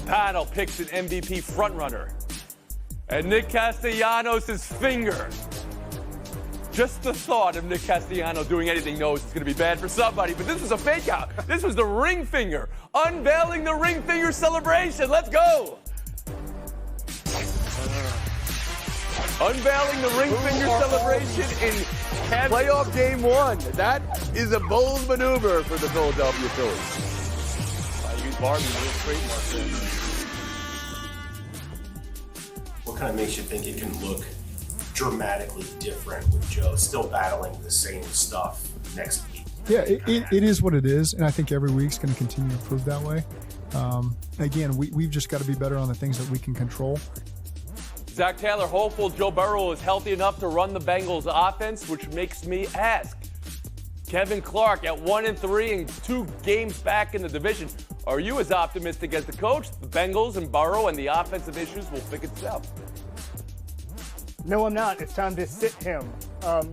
panel picks an MVP frontrunner. And Nick Castellanos' finger. Just the thought of Nick Castellanos doing anything knows it's going to be bad for somebody. But this was a fake out. This was the ring finger. Unveiling the ring finger celebration. Let's go. Unveiling the ring finger celebration in playoff game 1. That is a bold maneuver for the Philadelphia Phillies. I use Barbie as a trademark there. What kind of makes you think it can look dramatically different with Joe still battling the same stuff next week? Yeah, it is what it is, and I think every week's going to continue to prove that way. Again, we've just got to be better on the things that we can control. Zach Taylor hopeful Joe Burrow is healthy enough to run the Bengals offense, which makes me ask. Kevin Clark at 1-3 and 2 games back in the division. Are you as optimistic as the coach? The Bengals and Burrow and the offensive issues will fix itself. No, I'm not. It's time to sit him.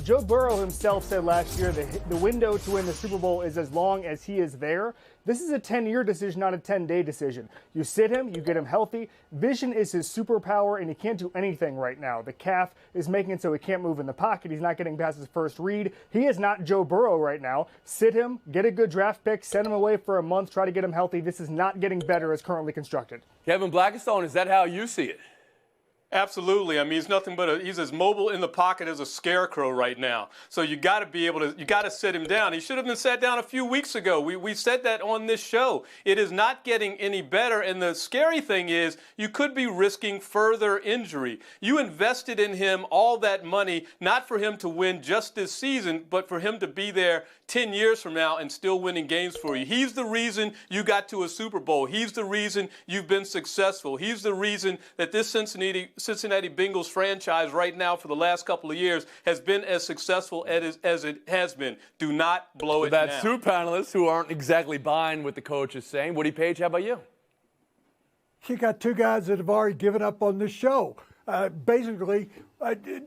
Joe Burrow himself said last year that the window to win the Super Bowl is as long as he is there. This is a 10-year decision, not a 10-day decision. You sit him, you get him healthy. Vision is his superpower, and he can't do anything right now. The calf is making it so he can't move in the pocket. He's not getting past his first read. He is not Joe Burrow right now. Sit him, get a good draft pick, send him away for a month, try to get him healthy. This is not getting better as currently constructed. Kevin Blackistone, is that how you see it? Absolutely. I mean, he's nothing but he's as mobile in the pocket as a scarecrow right now. So you got to be able to, you got to sit him down. He should have been sat down a few weeks ago. We said that on this show. It is not getting any better. And the scary thing is you could be risking further injury. You invested in him all that money, not for him to win just this season, but for him to be there 10 years from now and still winning games for you. He's the reason you got to a Super Bowl. He's the reason you've been successful. He's the reason that this Cincinnati Bengals franchise right now for the last couple of years has been as successful as it has been. Do not blow it now. That's 2 panelists who aren't exactly buying what the coach is saying. Woody Page, how about you? You got 2 guys that have already given up on this show. Basically,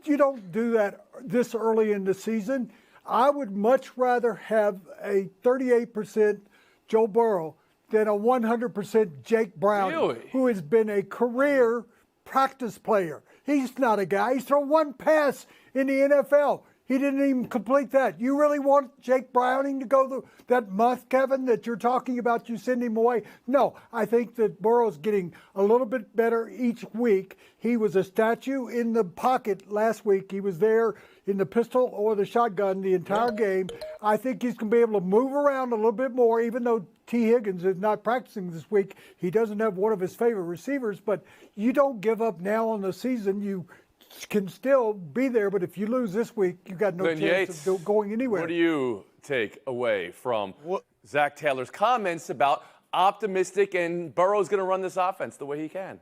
you don't do that this early in the season. I would much rather have a 38% Joe Burrow than a 100% Jake Browning, Really? who has been a career practice player. He's not a guy. He's thrown 1 pass in the NFL. He didn't even complete that. You really want Jake Browning to go that month, Kevin, that you're talking about, you send him away? No, I think that Burrow's getting a little bit better each week. He was a statue in the pocket last week. He was there in the pistol or the shotgun the entire game. I think he's going to be able to move around a little bit more, even though T. Higgins is not practicing this week. He doesn't have one of his favorite receivers, but you don't give up now on the season. You can still be there, but if you lose this week, you got no Ben chance Yates, of going anywhere. What do you take away from Zach Taylor's comments about optimistic and Burrow's going to run this offense the way he can?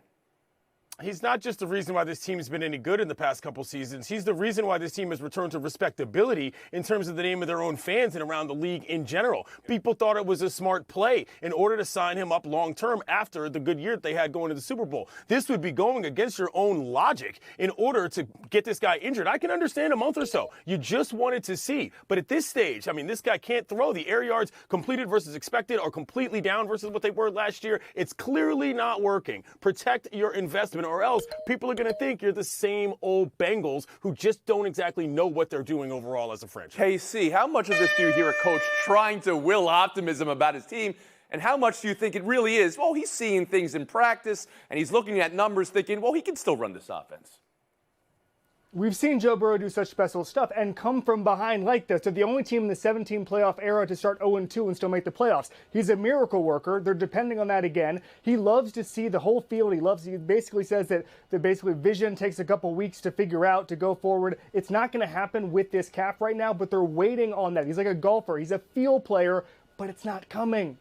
He's not just the reason why this team has been any good in the past couple seasons. He's the reason why this team has returned to respectability in terms of the name of their own fans and around the league in general. People thought it was a smart play in order to sign him up long term after the good year that they had going to the Super Bowl. This would be going against your own logic in order to get this guy injured. I can understand a month or so. You just wanted to see. But at this stage, I mean, this guy can't throw. The air yards completed versus expected are completely down versus what they were last year. It's clearly not working. Protect your investment, or else people are going to think you're the same old Bengals who just don't exactly know what they're doing overall as a franchise. KC, how much of this do you hear a coach trying to will optimism about his team, and how much do you think it really is, well, he's seeing things in practice, and he's looking at numbers thinking, well, he can still run this offense? We've seen Joe Burrow do such special stuff and come from behind like this. They're the only team in the 17 playoff era to start 0-2 and still make the playoffs. He's a miracle worker. They're depending on that again. He loves to see the whole field. He basically says that basically vision takes a couple weeks to figure out, to go forward. It's not going to happen with this calf right now, but they're waiting on that. He's like a golfer. He's a field player, but it's not coming.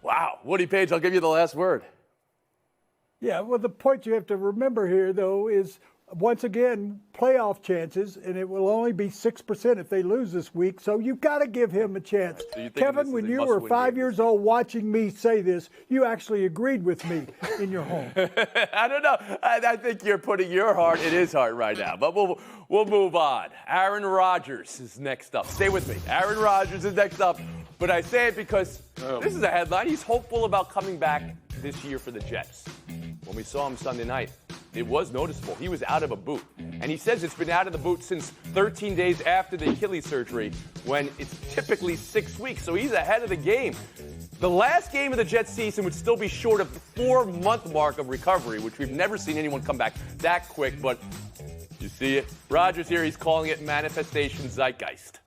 Wow. Woody Page, I'll give you the last word. Yeah, well, the point you have to remember here, though, is once again, playoff chances, and it will only be 6% if they lose this week. So you've got to give him a chance. So Kevin, when you were 5 years old watching me say this, you actually agreed with me in your home. I don't know. I think you're putting your heart in his heart right now. But we'll move on. Aaron Rodgers is next up. Stay with me. Aaron Rodgers is next up. But I say it because this is a headline. He's hopeful about coming back this year for the Jets. When we saw him Sunday night, it was noticeable. He was out of a boot. And he says it's been out of the boot since 13 days after the Achilles surgery, when it's typically 6 weeks. So he's ahead of the game. The last game of the Jets season would still be short of the 4-month mark of recovery, which we've never seen anyone come back that quick. But you see it. Rodgers here, he's calling it manifestation zeitgeist.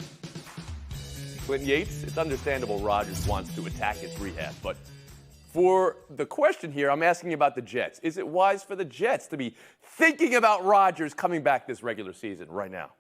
Clinton Yates, it's understandable Rodgers wants to attack his rehab, but for the question here, I'm asking you about the Jets. Is it wise for the Jets to be thinking about Rodgers coming back this regular season right now?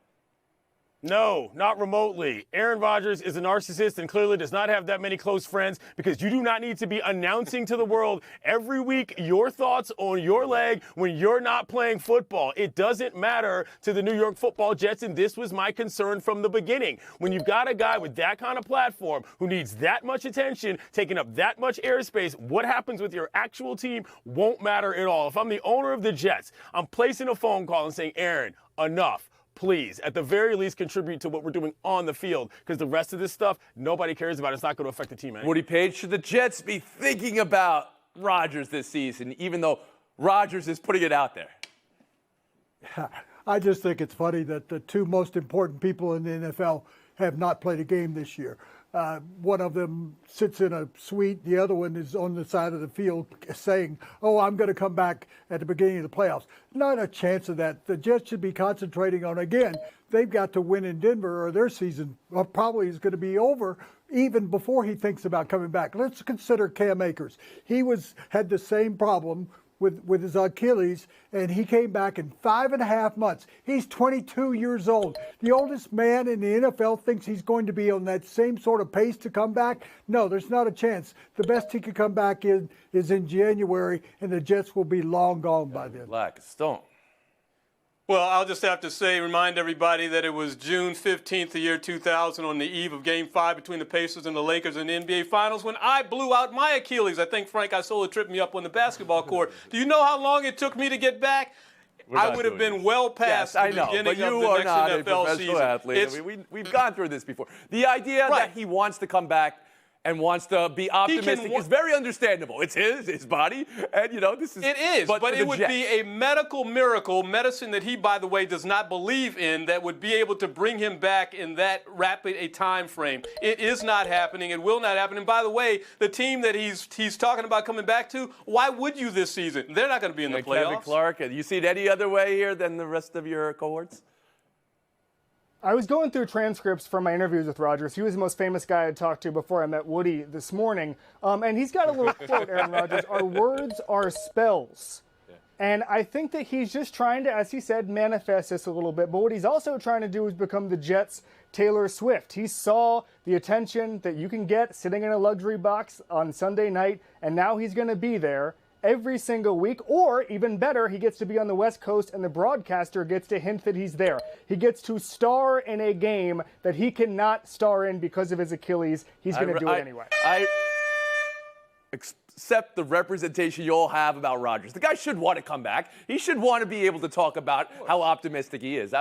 No, not remotely. Aaron Rodgers is a narcissist and clearly does not have that many close friends, because you do not need to be announcing to the world every week your thoughts on your leg when you're not playing football. It doesn't matter to the New York Football Jets, and this was my concern from the beginning. When you've got a guy with that kind of platform who needs that much attention, taking up that much airspace, what happens with your actual team won't matter at all. If I'm the owner of the Jets, I'm placing a phone call and saying, Aaron, enough. Please, at the very least, contribute to what we're doing on the field, because the rest of this stuff, nobody cares about. It's not going to affect the team anymore. Woody Page, should the Jets be thinking about Rodgers this season, even though Rodgers is putting it out there? I just think it's funny that the two most important people in the NFL have not played a game this year. One of them sits in a suite. The other one is on the side of the field saying, oh, I'm going to come back at the beginning of the playoffs. Not a chance of that. The Jets should be concentrating on, again, they've got to win in Denver or their season probably is going to be over even before he thinks about coming back. Let's consider Cam Akers. He had the same problem with his Achilles, and he came back in 5.5 months. He's 22 years old. The oldest man in the NFL thinks he's going to be on that same sort of pace to come back. No, there's not a chance. The best he could come back in is in January, and the Jets will be long gone by then. Black Stone. Well, I'll just have to remind everybody that it was June 15th, the year 2000, on the eve of Game 5 between the Pacers and the Lakers in the NBA Finals, when I blew out my Achilles. I think Frank Isola tripped me up on the basketball court. Do you know how long it took me to get back? I would have been well past the beginning of the next NFL season. Athlete. I mean, we've gone through this before. The idea that he wants to come back and wants to be optimistic is very understandable. It's his body, and this is. It is, but it would be a medical miracle, medicine that he, by the way, does not believe in, that would be able to bring him back in that rapid a time frame. It is not happening. It will not happen. And by the way, the team that he's talking about coming back to, why would you this season? They're not going to be in the playoffs. Kevin Clark, you see it any other way here than the rest of your cohorts? I was going through transcripts from my interviews with Rodgers. He was the most famous guy I talked to before I met Woody this morning. And he's got a little quote, Aaron Rodgers, our words are spells. Yeah. And I think that he's just trying to, as he said, manifest this a little bit. But what he's also trying to do is become the Jets' Taylor Swift. He saw the attention that you can get sitting in a luxury box on Sunday night, and now he's going to be there every single week, or even better, he gets to be on the West Coast and the broadcaster gets to hint that he's there. He gets to star in a game that he cannot star in because of his Achilles. He's going to do it anyway. I accept the representation you all have about Rodgers. The guy should want to come back. He should want to be able to talk about how optimistic he is.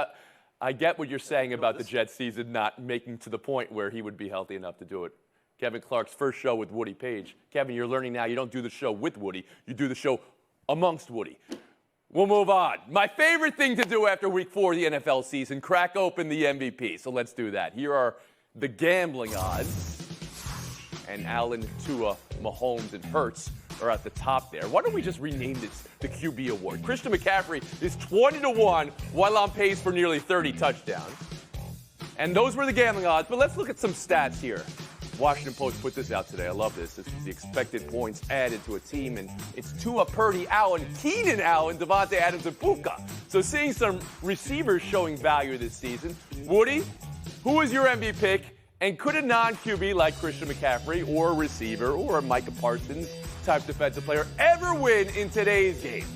I get what you're saying about the Jets season not making to the point where he would be healthy enough to do it. Kevin Clark's first show with Woody Page. Kevin, you're learning now you don't do the show with Woody. You do the show amongst Woody. We'll move on. My favorite thing to do after week 4 of the NFL season, crack open the MVP. So let's do that. Here are the gambling odds. And Allen, Tua, Mahomes, and Hurts are at the top there. Why don't we just rename this the QB Award? Christian McCaffrey is 20-1 while on pace for nearly 30 touchdowns. And those were the gambling odds. But let's look at some stats here. Washington Post put this out today. I love this. This is the expected points added to a team, and it's Tua, Purdy, Allen, Keenan Allen, Devontae Adams, and Puka. So seeing some receivers showing value this season. Woody, who is your MVP pick, and could a non-QB like Christian McCaffrey or a receiver or a Micah Parsons type defensive player ever win in today's game?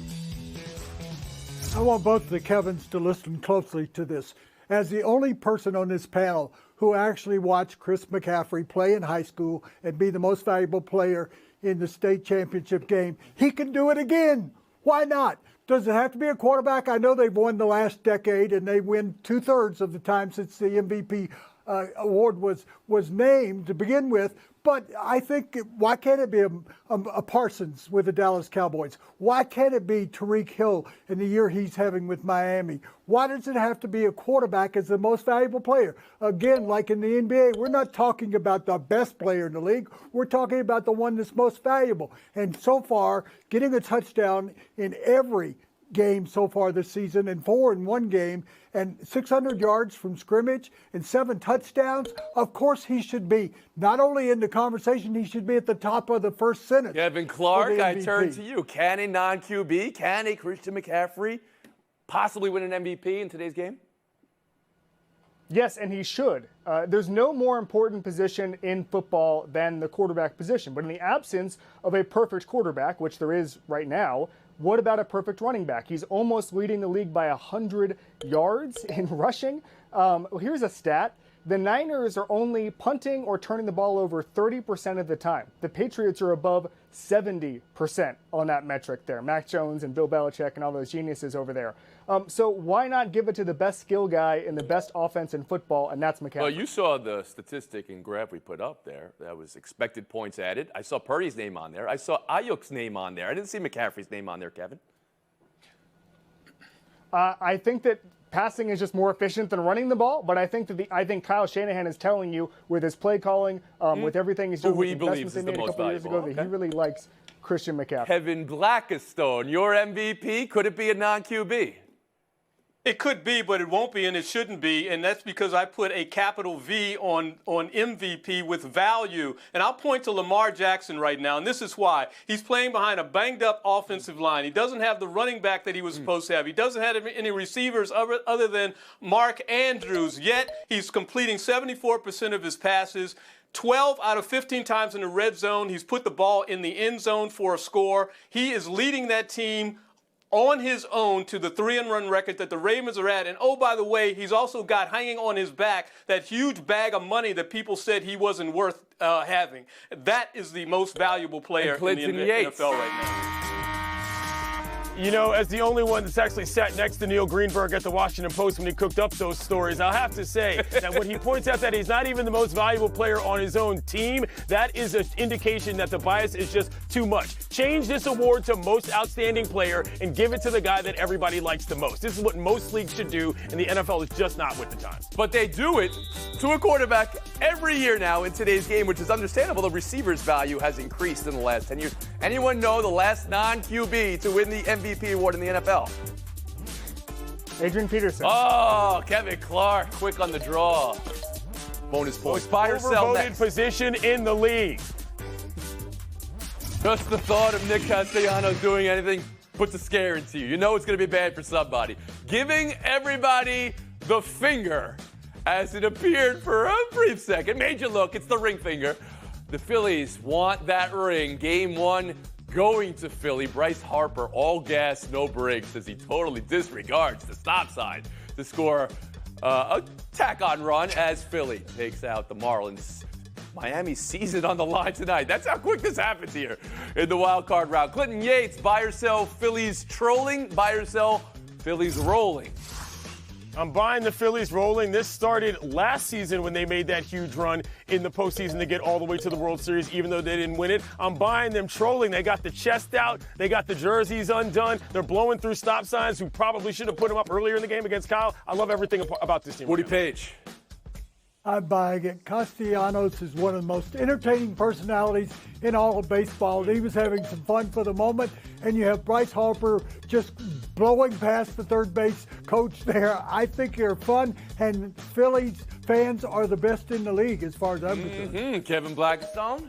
I want both the Kevins to listen closely to this. As the only person on this panel who actually watched Chris McCaffrey play in high school and be the most valuable player in the state championship game, he can do it again. Why not? Does it have to be a quarterback? I know they've won the last decade, and they win 2/3 of the time since the MVP award was named to begin with. But I think, why can't it be a Parsons with the Dallas Cowboys? Why can't it be Tyreek Hill in the year he's having with Miami? Why does it have to be a quarterback as the most valuable player? Again, like in the NBA, we're not talking about the best player in the league. We're talking about the one that's most valuable. And so far, getting a touchdown in every game so far this season, and 4 in one game, and 600 yards from scrimmage and 7 touchdowns. Of course, he should be not only in the conversation, he should be at the top of the first sentence. Kevin Clark, I turn to you. Can a non-QB, can a Christian McCaffrey possibly win an MVP in today's game? Yes, and he should. There's no more important position in football than the quarterback position. But in the absence of a perfect quarterback, which there is right now, what about a perfect running back? He's almost leading the league by 100 yards in rushing. Here's a stat. The Niners are only punting or turning the ball over 30% of the time. The Patriots are above 70% on that metric there. Mac Jones and Bill Belichick and all those geniuses over there. So why not give it to the best skill guy in the best offense in football, and that's McCaffrey. Well, you saw the statistic and graph we put up there. That was expected points added. I saw Purdy's name on there. I saw Ayuk's name on there. I didn't see McCaffrey's name on there, Kevin. I think that passing is just more efficient than running the ball, but I think Kyle Shanahan is telling you with his play calling, with everything he's doing, with the investments they made a couple years ago, that he really likes Christian McCaffrey. Kevin Blackistone, your MVP, could it be a non-QB? It could be, but it won't be, and it shouldn't be, and that's because I put a capital V on MVP with value. And I'll point to Lamar Jackson right now, and this is why. He's playing behind a banged-up offensive line. He doesn't have the running back that he was supposed to have. He doesn't have any receivers other than Mark Andrews, yet he's completing 74% of his passes. 12 out of 15 times in the red zone. He's put the ball in the end zone for a score. He is leading that team on his own to the 3-and-run record that the Ravens are at. And oh, by the way, he's also got hanging on his back that huge bag of money that people said he wasn't worth having. That is the most valuable player in the NFL right now. You know, as the only one that's actually sat next to Neil Greenberg at the Washington Post when he cooked up those stories, I'll have to say that when he points out that he's not even the most valuable player on his own team, that is an indication that the bias is just too much. Change this award to most outstanding player and give it to the guy that everybody likes the most. This is what most leagues should do, and the NFL is just not with the times. But they do it to a quarterback every year now in today's game, which is understandable. The receiver's value has increased in the last 10 years. Anyone know the last non-QB to win the MVP award in the NFL? Adrian Peterson. Oh, Kevin Clark, quick on the draw. Bonus points. Buy or sell next. Position in the league. Just the thought of Nick Castellanos doing anything puts a scare into you. You know it's going to be bad for somebody. Giving everybody the finger as it appeared for a brief second. Made you look. It's the ring finger. The Phillies want that ring. Game 1 going to Philly. Bryce Harper, all gas, no brakes, as he totally disregards the stop sign to score a tack-on run as Philly takes out the Marlins. Miami's season on the line tonight. That's how quick this happens here in the wild card round. Clinton Yates, buy or sell Phillies trolling, buy or sell Phillies rolling. I'm buying the Phillies rolling. This started last season when they made that huge run in the postseason to get all the way to the World Series, even though they didn't win it. I'm buying them trolling. They got the chest out. They got the jerseys undone. They're blowing through stop signs who probably should have put them up earlier in the game against Kyle. I love everything about this team. Woody Page. I'm buying it. Castellanos is one of the most entertaining personalities in all of baseball. He was having some fun for the moment, and you have Bryce Harper just blowing past the third base coach there. I think they're fun, and Phillies fans are the best in the league as far as I'm concerned. Kevin Blackistone.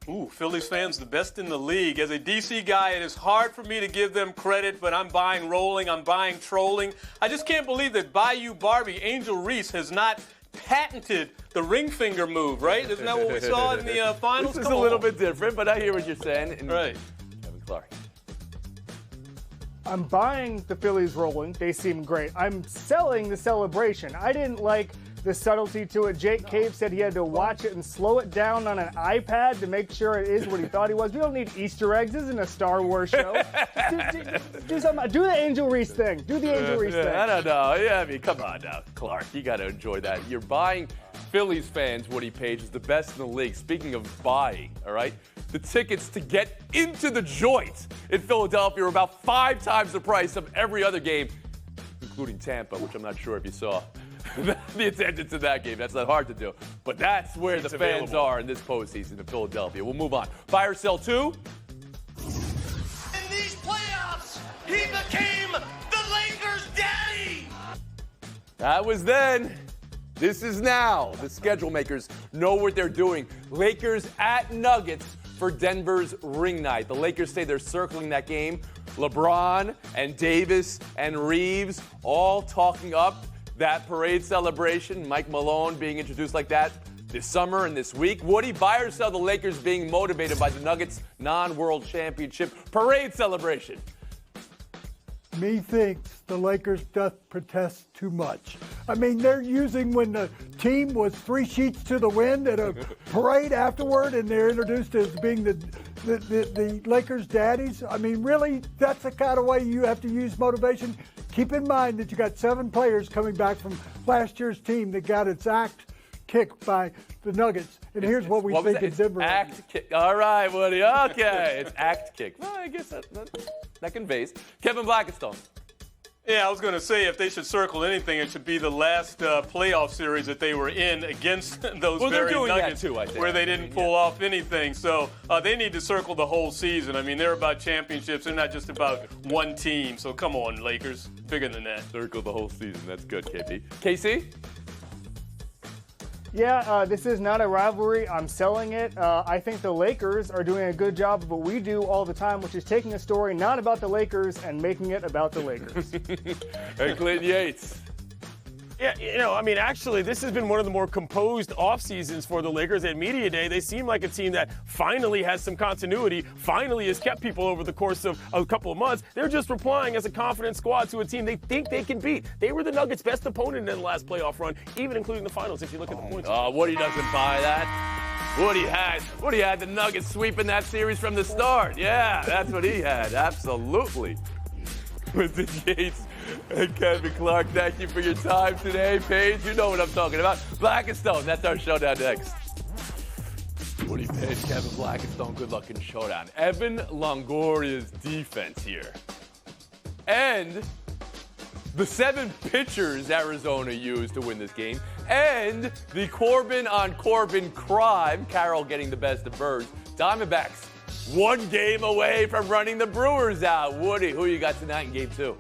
Ooh, Phillies fans, the best in the league. As a DC guy, it is hard for me to give them credit, but I'm buying rolling, I'm buying trolling. I just can't believe that Bayou Barbie, Angel Reese, has not patented the ring finger move, right? Isn't that what we saw in the finals? This is a little bit different, but I hear what you're saying. Right. Kevin Clark. I'm buying the Phillies rolling. They seem great. I'm selling the celebration. I didn't like the subtlety to it. Jake Cave said he had to watch it and slow it down on an iPad to make sure it is what he thought he was. We don't need Easter eggs. This isn't a Star Wars show. do the Angel Reese thing. Do the Angel Reese thing. I don't know. Yeah, I mean, come on now, Clark. You got to enjoy that. You're buying Phillies fans, Woody Page, is the best in the league. Speaking of buying, all right? The tickets to get into the joint in Philadelphia are about 5 times the price of every other game, including Tampa, which I'm not sure if you saw the attendance in that game. That's not hard to do. But that's where the fans are in this postseason in Philadelphia. We'll move on. Buy or sell 2? In these playoffs, he became the Lakers' daddy. That was then. This is now. The schedule makers know what they're doing. Lakers at Nuggets for Denver's ring night. The Lakers say they're circling that game. LeBron and Davis and Reeves all talking up that parade celebration. Mike Malone being introduced like that this summer and this week. Woody, buy or sell the Lakers being motivated by the Nuggets' non-world championship parade celebration? Methinks the Lakers doth protest too much. I mean, they're using when the team was 3 sheets to the wind at a parade afterward, and they're introduced as being the Lakers' daddies. I mean, really, that's the kind of way you have to use motivation. Keep in mind that you got 7 players coming back from last year's team that got its act kicked by the Nuggets. And here's what we think in Denver. Act kick. All right, Woody. Okay, it's act kick. Well, I guess that conveys. Kevin Blackistone. Yeah, I was going to say if they should circle anything, it should be the last playoff series that they were in against those very Nuggets, too, I think. where they didn't pull off anything. So they need to circle the whole season. I mean, they're about championships. They're not just about one team. So come on, Lakers, bigger than that. Circle the whole season. That's good, KP. KC? Yeah, this is not a rivalry. I'm selling it. I think the Lakers are doing a good job of what we do all the time, which is taking a story not about the Lakers and making it about the Lakers. Hey, Clinton Yates. Yeah, I mean, actually, this has been one of the more composed off seasons for the Lakers. At Media Day, they seem like a team that finally has some continuity, finally has kept people over the course of a couple of months. They're just replying as a confident squad to a team they think they can beat. They were the Nuggets' best opponent in the last playoff run, even including the finals, if you look at the points. Woody doesn't buy that. Woody had the Nuggets sweeping that series from the start. Yeah, that's what he had. Absolutely. With the Yates and Kevin Clark, thank you for your time today. Paige, you know what I'm talking about. Blackistone, that's our showdown next. Woody Page, Kevin Blackistone, good luck in showdown. Evan Longoria's defense here. And the 7 pitchers Arizona used to win this game. And the Corbin on Corbin crime, Carroll getting the best of birds. Diamondbacks, 1 game away from running the Brewers out. Woody, who you got tonight in game 2?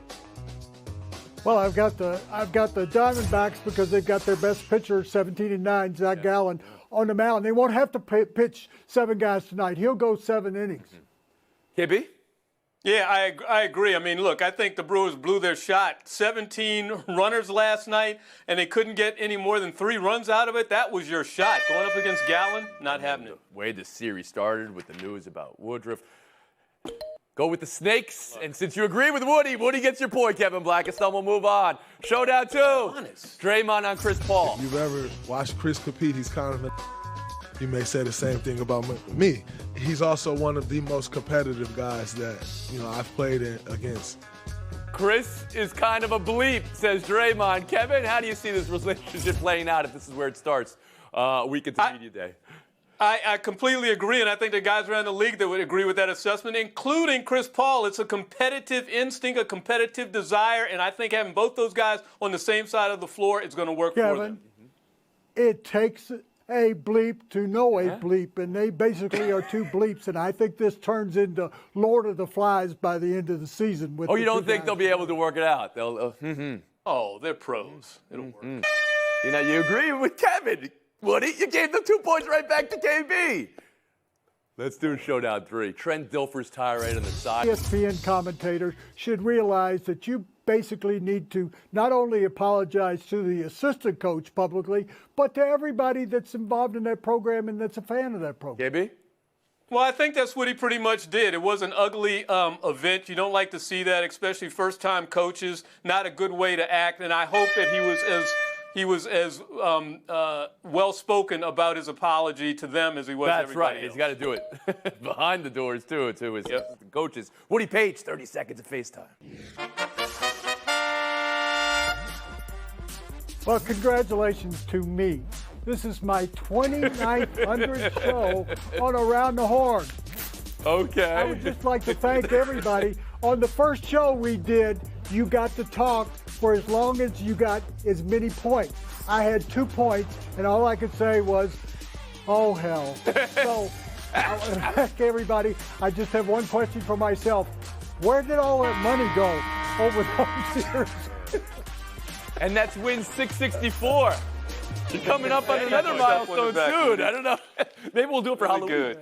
Well, I've got the Diamondbacks because they've got their best pitcher, 17-9, Zach Gallen, on the mound. They won't have to pitch 7 guys tonight. He'll go 7 innings. KB? Yeah, I agree. I mean, look, I think the Brewers blew their shot. 17 runners last night, and they couldn't get any more than 3 runs out of it. That was your shot. Going up against Gallen, not happening. The way the series started with the news about Woodruff. Go with the Snakes, and since you agree with Woody gets your point, Kevin Blackistone. We'll move on. Showdown 2. Draymond on Chris Paul. If you've ever watched Chris compete, he's kind of a... You may say the same thing about me. He's also one of the most competitive guys that, I've played against. Chris is kind of a bleep, says Draymond. Kevin, how do you see this relationship playing out if this is where it starts week into Media Day? I completely agree, and I think the guys around the league that would agree with that assessment, including Chris Paul. It's a competitive instinct, a competitive desire, and I think having both those guys on the same side of the floor is going to work for them. It takes a bleep to know a bleep, and they basically are 2 bleeps, and I think this turns into Lord of the Flies by the end of the season. With you don't think they'll be able to work it out? Oh, they're pros. It'll work. You agree with Kevin. Woody, you gave them 2 points right back to KB. Let's do showdown 3. Trent Dilfer's tirade on the side. ESPN commentators should realize that you basically need to not only apologize to the assistant coach publicly, but to everybody that's involved in that program and that's a fan of that program. KB? Well, I think that's what he pretty much did. It was an ugly event. You don't like to see that, especially first-time coaches. Not a good way to act, and I hope that he was as well-spoken about his apology to them as he was to everybody else. He's got to do it behind the doors, too, to his coaches. Woody Page, 30 seconds of FaceTime. Well, congratulations to me. This is my 2900th show on Around the Horn. Okay. I would just like to thank everybody. On the first show we did, you got to talk for as long as you got as many points. I had 2 points, and all I could say was, oh, hell. So I want to thank everybody. I just have one question for myself. Where did all that money go over those years? And that's win 664. You're coming up on another That's milestone back. soon. I don't know. Maybe we'll do it for Really Halloween. good.